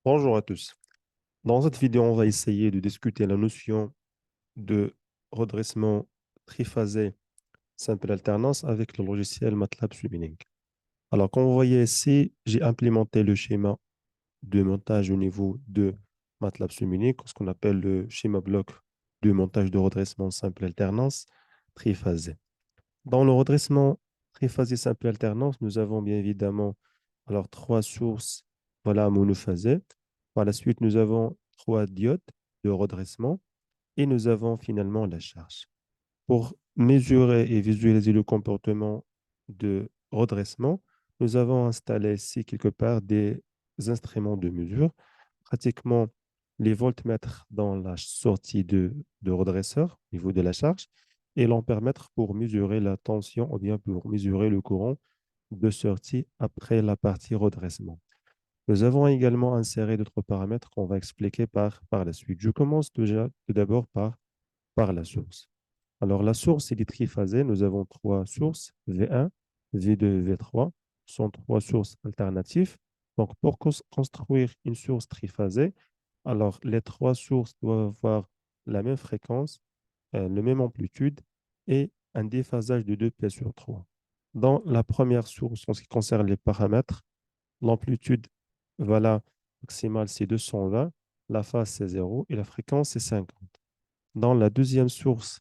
Bonjour à tous. Dans cette vidéo, on va essayer de discuter la notion de redressement triphasé simple alternance avec le logiciel MATLAB Simulink. Alors, comme vous voyez ici, j'ai implémenté le schéma de montage au niveau de MATLAB Simulink, ce qu'on appelle le schéma bloc de montage de redressement simple alternance triphasé. Dans le redressement triphasé simple alternance, nous avons bien évidemment trois sources monophasées. Par la suite, nous avons trois diodes de redressement et nous avons finalement la charge. Pour mesurer et visualiser le comportement de redressement, nous avons installé ici quelque part des instruments de mesure, pratiquement les voltmètres dans la sortie de redresseur au niveau de la charge et l'ampèremètre pour mesurer la tension ou bien pour mesurer le courant de sortie après la partie redressement. Nous avons également inséré d'autres paramètres qu'on va expliquer par la suite. Je commence déjà tout d'abord par la source. Alors, la source, elle est triphasée. Nous avons trois sources, V1, V2, V3. Ce sont trois sources alternatives. Donc, pour construire une source triphasée, alors les trois sources doivent avoir la même fréquence, la même amplitude et un déphasage de 2p/3. Dans la première source, en ce qui concerne les paramètres, l'amplitude maximale, c'est 220, la phase, c'est 0 et la fréquence, c'est 50. Dans la deuxième source,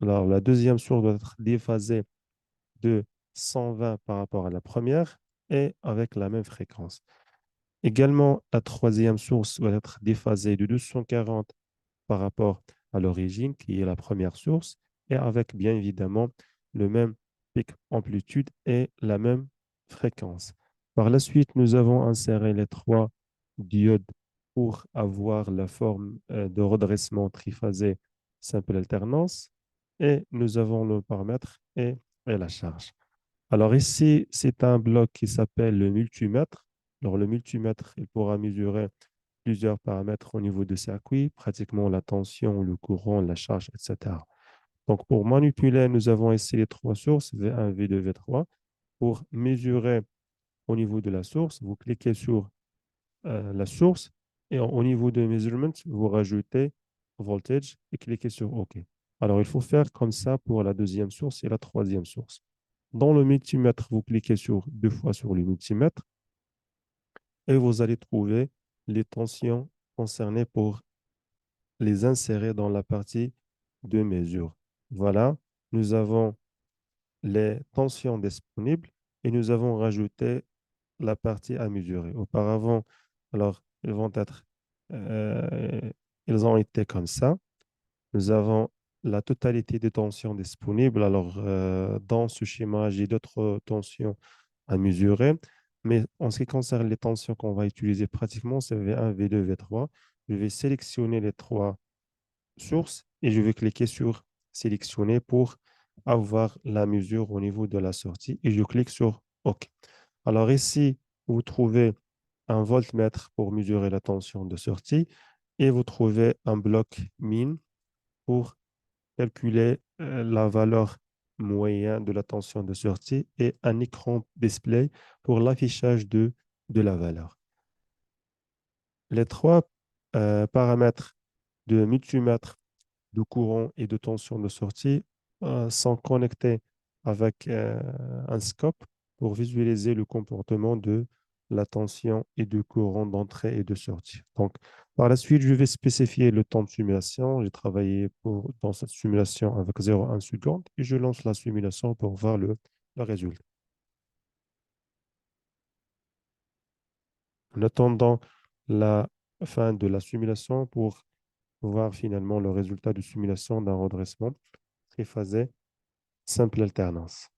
la deuxième source doit être déphasée de 120 par rapport à la première et avec la même fréquence. Également, la troisième source doit être déphasée de 240 par rapport à l'origine, qui est la première source, et avec bien évidemment le même pic amplitude et la même fréquence. Par la suite, nous avons inséré les trois diodes pour avoir la forme de redressement triphasé simple alternance, et nous avons le paramètre et la charge. Alors ici, c'est un bloc qui s'appelle le multimètre. Alors le multimètre, il pourra mesurer plusieurs paramètres au niveau de circuit, pratiquement la tension, le courant, la charge, etc. Donc pour manipuler, nous avons ici les trois sources, V1, V2, V3. Pour mesurer au niveau de la source, vous cliquez sur la source et au niveau de measurement, vous rajoutez voltage et cliquez sur OK. Alors il faut faire comme ça pour la deuxième source et la troisième source. Dans le multimètre, vous cliquez deux fois sur le multimètre et vous allez trouver les tensions concernées pour les insérer dans la partie de mesure. Voilà, nous avons les tensions disponibles et nous avons rajouté la partie à mesurer. Auparavant, alors, euh, ils ont été comme ça. Nous avons la totalité des tensions disponibles. Alors, dans ce schéma, j'ai d'autres tensions à mesurer. Mais en ce qui concerne les tensions qu'on va utiliser pratiquement, c'est V1, V2, V3. Je vais sélectionner les trois sources et je vais cliquer sur sélectionner pour avoir la mesure au niveau de la sortie et je clique sur OK. Alors ici, vous trouvez un voltmètre pour mesurer la tension de sortie et vous trouvez un bloc min pour calculer la valeur moyenne de la tension de sortie et un écran display pour l'affichage de la valeur. Les trois paramètres de multimètre de courant et de tension de sortie sont connectés avec un scope pour visualiser le comportement de la tension et du courant d'entrée et de sortie. Donc, par la suite, je vais spécifier le temps de simulation. J'ai travaillé dans cette simulation avec 0,1 seconde et je lance la simulation pour voir le résultat. En attendant la fin de la simulation pour voir finalement le résultat de simulation d'un redressement triphasé simple alternance.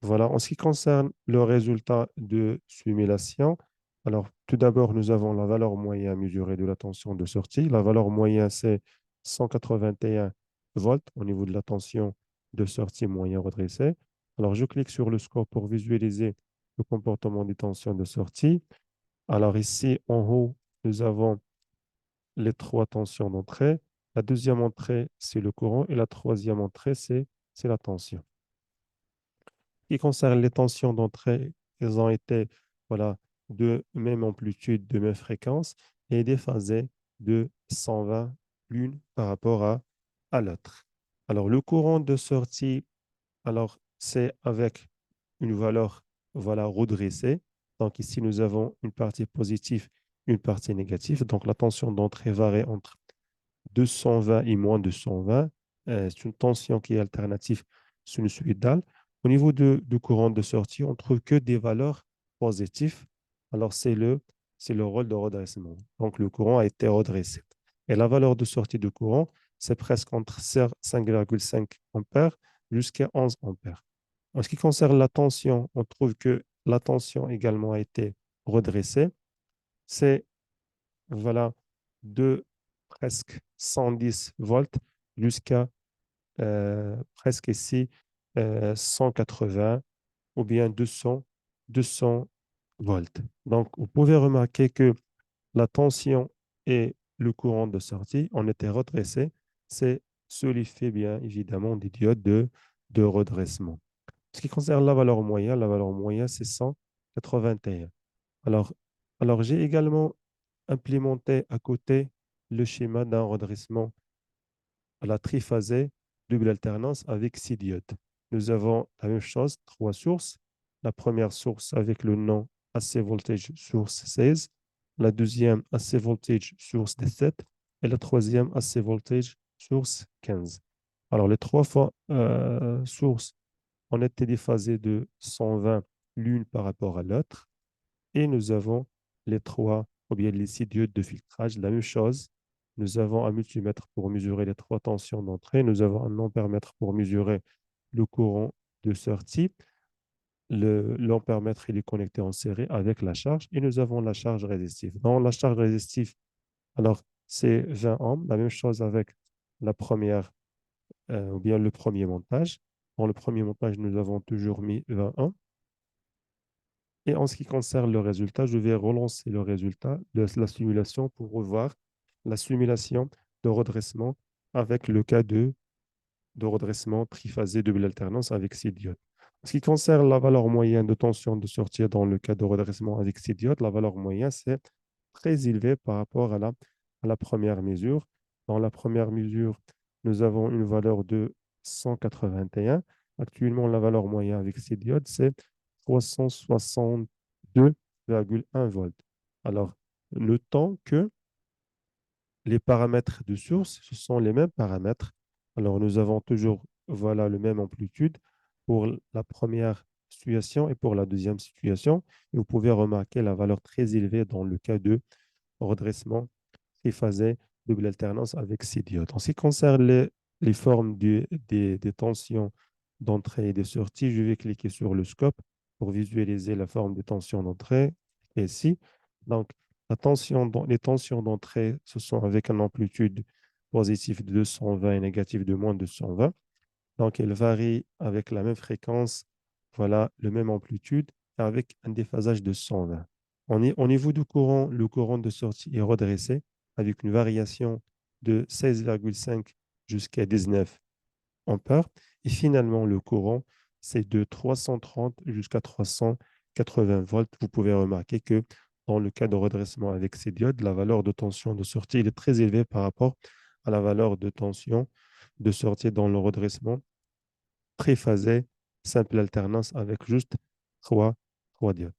Voilà, en ce qui concerne le résultat de simulation, alors tout d'abord, nous avons la valeur moyenne mesurée de la tension de sortie. La valeur moyenne, c'est 181 volts au niveau de la tension de sortie moyen redressée. Alors, je clique sur le score pour visualiser le comportement des tensions de sortie. Alors ici, en haut, nous avons les trois tensions d'entrée. La deuxième entrée, c'est le courant et la troisième entrée, c'est la tension qui concerne les tensions d'entrée, elles ont été voilà, de même amplitude, de même fréquence et déphasées de 120 l'une par rapport à l'autre. Alors, le courant de sortie, alors, c'est avec une valeur, voilà, redressée. Donc, ici, nous avons une partie positive, une partie négative. Donc, la tension d'entrée varie entre 220 et moins 220. C'est une tension qui est alternative sinusoïdale. Au niveau de courant de sortie, on trouve que des valeurs positives. Alors, c'est le rôle de redressement. Donc, le courant a été redressé. Et la valeur de sortie de courant, c'est presque entre 5,5 ampères jusqu'à 11 ampères. En ce qui concerne la tension, on trouve que la tension également a été redressée. C'est voilà, de presque 110 volts jusqu'à presque ici 180 ou bien 200 volts. Donc, vous pouvez remarquer que la tension et le courant de sortie ont été redressés. C'est ce l'effet, bien évidemment, des diodes de redressement. Ce qui concerne la valeur moyenne, c'est 181. Alors, alors j'ai également implémenté à côté le schéma d'un redressement à la triphasée double alternance avec 6 diodes. Nous avons la même chose, 3 sources. La première source avec le nom AC voltage source 16, la deuxième AC voltage source 17 et la troisième AC voltage source 15. Alors, les sources ont été déphasées de 120 l'une par rapport à l'autre. Et nous avons les trois, ou bien les 6 diodes de filtrage, la même chose. Nous avons un multimètre pour mesurer les trois tensions d'entrée. Nous avons un ampèremètre pour mesurer le courant de sortie. L'ampèremètre, il est connecté en série avec la charge. Et nous avons la charge résistive. Dans la charge résistive, alors, c'est 20 ohms. La même chose avec la première, ou bien le premier montage. Dans le premier montage, nous avons toujours mis 20 ohms. Et en ce qui concerne le résultat, je vais relancer le résultat de la simulation pour revoir la simulation de redressement avec le cas de redressement triphasé double alternance avec 6 diodes. En ce qui concerne la valeur moyenne de tension de sortie dans le cas de redressement avec 6 diodes, la valeur moyenne, c'est très élevé par rapport à la première mesure. Dans la première mesure, nous avons une valeur de 181. Actuellement, la valeur moyenne avec 6 diodes, c'est 362,1 volts. Alors, notons que les paramètres de source, ce sont les mêmes paramètres. Alors, nous avons toujours voilà, le même amplitude pour la première situation et pour la deuxième situation. Et vous pouvez remarquer la valeur très élevée dans le cas de redressement triphasé, double alternance avec 6 diodes. En ce qui concerne les formes des tensions d'entrée et de sortie, je vais cliquer sur le scope pour visualiser la forme des tensions d'entrée ici. Donc, les tensions d'entrée, ce sont avec une amplitude positive de 220 et négative de moins de 220. Donc, elles varient avec la même fréquence, voilà, le même amplitude, avec un déphasage de 120. Au niveau du courant, le courant de sortie est redressé avec une variation de 16,5 jusqu'à 19 ampères. Et finalement, le courant, c'est de 330 jusqu'à 380 volts. Vous pouvez remarquer que dans le cas de redressement avec ces diodes, la valeur de tension de sortie est très élevée par rapport à la valeur de tension de sortie dans le redressement triphasé, simple alternance avec juste trois diodes.